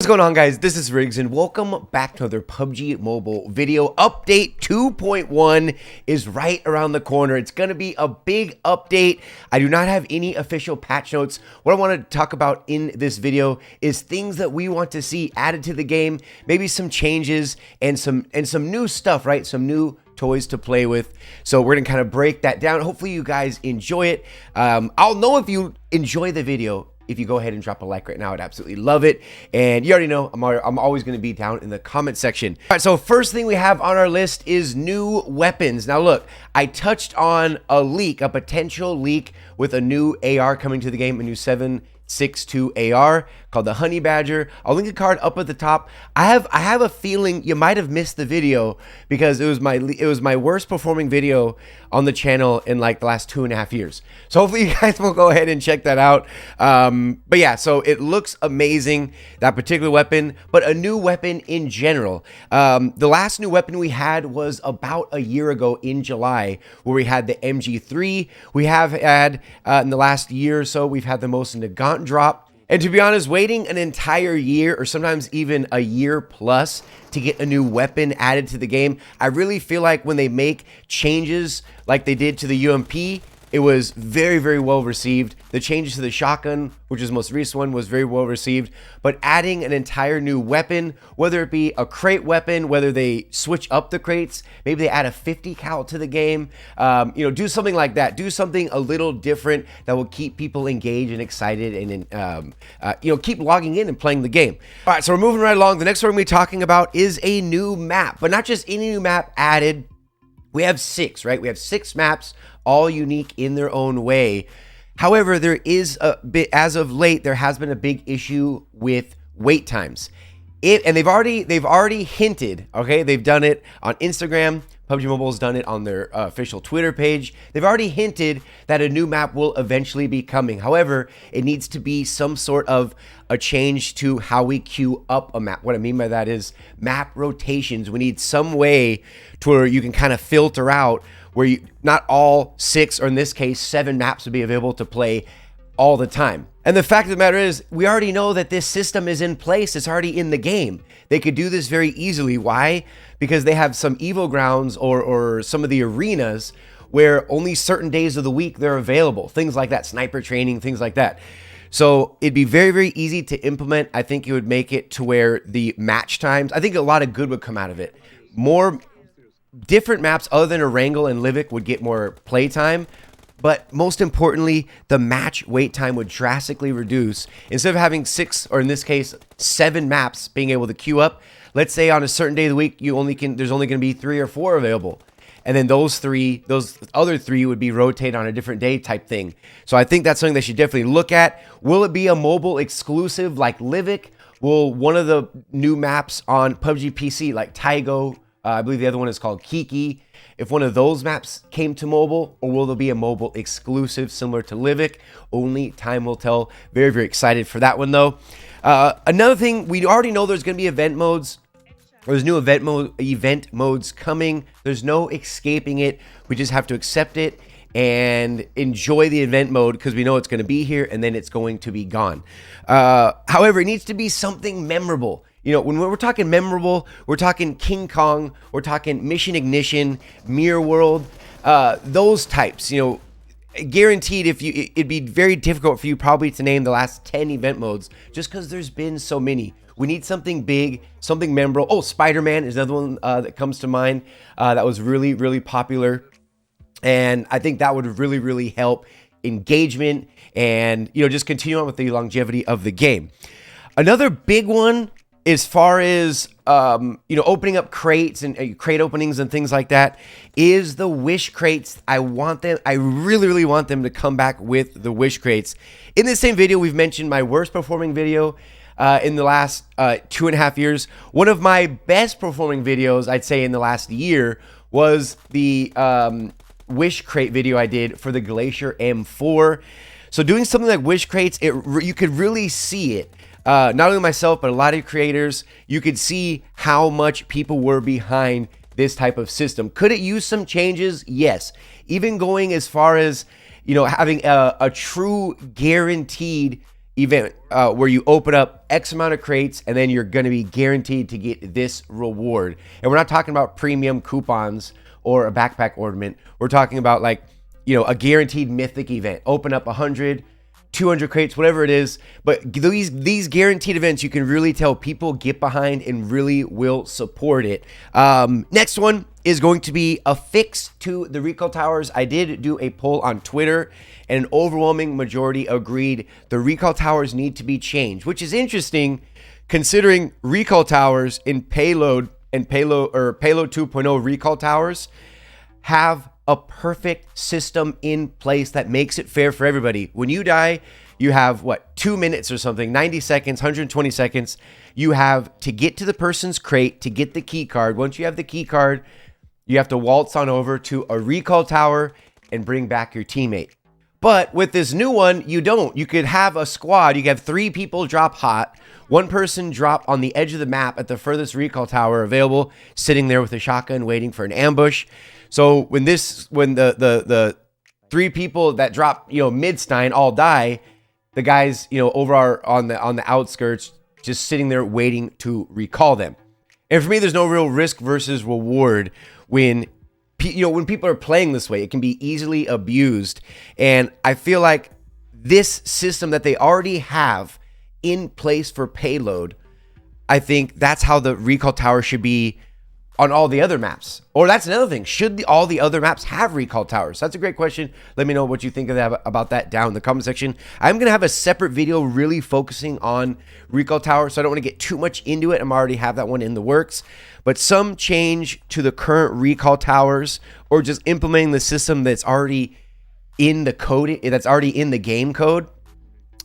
What's going on, guys? This is Riggs and welcome back to another PUBG Mobile video. Update 2.1 is right around the corner. It's going to be a big update. I do not have any official patch notes. What I want to talk about in this video is things that we want to see added to the game, maybe some changes and some new stuff, right? Some new toys to play with. So we're gonna kind of break that down. Hopefully you guys enjoy it. I'll know if you enjoy the video if you go ahead and drop a like right now. I'd absolutely love it. And you already know I'm always going to be down in the comment section. All right, so first thing we have on our list is new weapons. Now look, I touched on a leak, a potential leak with a new AR coming to the game, a new 7.62 AR called the Honey Badger. I'll link a card up at the top. I have a feeling you might have missed the video because it was my worst performing video on the channel in like the last 2.5 years. So hopefully you guys will go ahead and check that out. But yeah, so it looks amazing, that particular weapon, but a new weapon in general. The last new weapon we had was about a year ago in July, where we had the MG3. We have had in the last year or so, we've had the most Nagant drop. And to be honest, waiting an entire year or sometimes even a year plus to get a new weapon added to the game, I really feel like when they make changes like they did to the UMP, it was very, very well received. The changes to the shotgun, which is the most recent one, was very well received. But adding an entire new weapon, whether it be a crate weapon, whether they switch up the crates, maybe they add a 50 cal to the game, do something like that. Do something a little different that will keep people engaged and excited and, keep logging in and playing the game. All right, so we're moving right along. The next one we're going to be talking about is a new map, but not just any new map added. We have 6, right? We have 6 maps, all unique in their own way. However, there is a bit, as of late, there has been a big issue with wait times. And they've already hinted, okay? They've done it on Instagram. PUBG Mobile's done it on their official Twitter page. They've already hinted that a new map will eventually be coming. However, it needs to be some sort of a change to how we queue up a map. What I mean by that is map rotations. We need some way to where you can kind of filter out where not all 6, or in this case 7 maps would be available to play all the time. And the fact of the matter is, we already know that this system is in place. It's already in the game. They could do this very easily. Why? Because they have some Evo grounds or some of the arenas where only certain days of the week they're available. Things like that, sniper training, things like that. So it'd be very, very easy to implement. I think it would make it to where the match times, I think a lot of good would come out of it. More different maps other than Erangel and Livik would get more play time. But most importantly, the match wait time would drastically reduce. Instead of having 6, or in this case, 7 maps being able to queue up, let's say on a certain day of the week, there's only going to be 3 or 4 available. And then those other 3 would be rotated on a different day type thing. So I think that's something they should definitely look at. Will it be a mobile exclusive like Livik? Will one of the new maps on PUBG PC like Tigo, I believe the other one is called Kiki, if one of those maps came to mobile, or will there be a mobile exclusive similar to Livik? Only time will tell. Very, very excited for that one though. Another thing, we already know there's going to be event modes. There's new event modes coming. There's no escaping it. We just have to accept it and enjoy the event mode because we know it's going to be here and then it's going to be gone. However, it needs to be something memorable. You know, when we're talking memorable, we're talking King Kong, we're talking Mission Ignition, Mirror World, those types. You know, guaranteed it'd be very difficult for you probably to name the last 10 event modes just because there's been so many. We need something big, something memorable. Oh, Spider-Man is another one that comes to mind that was really, really popular. And I think that would really, really help engagement and, just continue on with the longevity of the game. Another big one, as far as, opening up crates and crate openings and things like that, is the wish crates. I really, really want them to come back with the wish crates. In this same video, we've mentioned my worst performing video in the last 2.5 years. One of my best performing videos, I'd say in the last year, was the wish crate video I did for the Glacier M4. So doing something like wish crates, you could really see it. Not only myself, but a lot of creators, you could see how much people were behind this type of system. Could it use some changes? Yes. Even going as far as, having a true guaranteed, event where you open up X amount of crates and then you're going to be guaranteed to get this reward. And we're not talking about premium coupons or a backpack ornament. We're talking about like, you know, a guaranteed mythic event. Open up 100, 200 crates, whatever it is. But these guaranteed events, you can really tell people get behind and really will support it. Next one is going to be a fix to the recall towers. I did do a poll on Twitter, and an overwhelming majority agreed the recall towers need to be changed, which is interesting considering recall towers in payload and payload 2.0 recall towers have a perfect system in place that makes it fair for everybody. When you die, you have what, 2 minutes or something, 90 seconds, 120 seconds. You have to get to the person's crate to get the key card. Once you have the key card, you have to waltz on over to a recall tower and bring back your teammate. But with this new one, you don't. You could have a squad. You could have 3 people drop hot, 1 person drop on the edge of the map at the furthest recall tower available, sitting there with a shotgun waiting for an ambush. So when the 3 people that drop, you know, mid-stein all die, the guys, you know, over on the outskirts just sitting there waiting to recall them. And for me, there's no real risk versus reward when people are playing this way. It can be easily abused. And I feel like this system that they already have in place for payload, I think that's how the recall tower should be on all the other maps. Or that's another thing. Should all the other maps have recall towers? That's a great question. Let me know what you think of that, about that down in the comment section. I'm going to have a separate video really focusing on recall towers, so I don't want to get too much into it. I'm already have that one in the works. But some change to the current recall towers, or just implementing the system that's already in the code, that's already in the game code.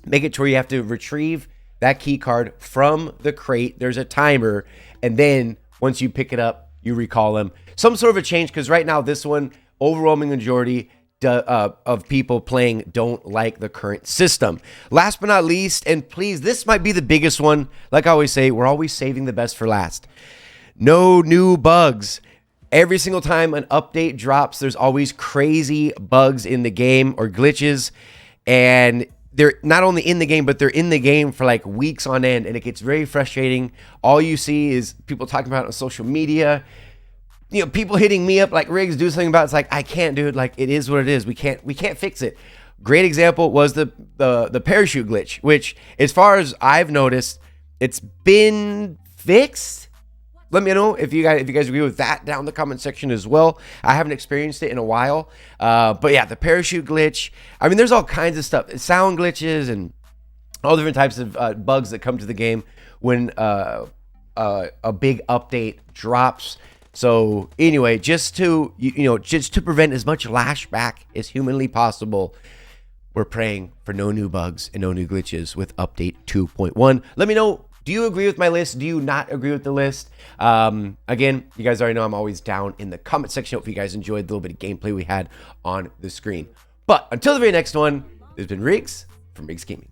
Make it to where you have to retrieve that key card from the crate. There's a timer, and then once you pick it up, you recall them. Some sort of a change, because right now this one, overwhelming majority of people playing don't like the current system. Last but not least, and please, this might be the biggest one. Like I always say, we're always saving the best for last. No new bugs. Every single time an update drops, there's always crazy bugs in the game or glitches, and they're not only in the game, but they're in the game for like weeks on end, and it gets very frustrating. All you see is people talking about it on social media. You know, people hitting me up like, Riggs, do something about it. It's like, I can't, dude. Like, it is what it is. We can't fix it. Great example was the parachute glitch, which, as far as I've noticed, it's been fixed. Let me know if you guys agree with that down in the comment section as well. I haven't experienced it in a while. But yeah, the parachute glitch. I mean, there's all kinds of stuff. Sound glitches and all different types of bugs that come to the game when a big update drops. So anyway, just to just to prevent as much lashback as humanly possible, we're praying for no new bugs and no new glitches with update 2.1. Let me know. Do you agree with my list? Do you not agree with the list? Again, you guys already know I'm always down in the comment section. Hope you guys enjoyed the little bit of gameplay we had on the screen. But until the very next one, this has been Riggs from Riggs Gaming.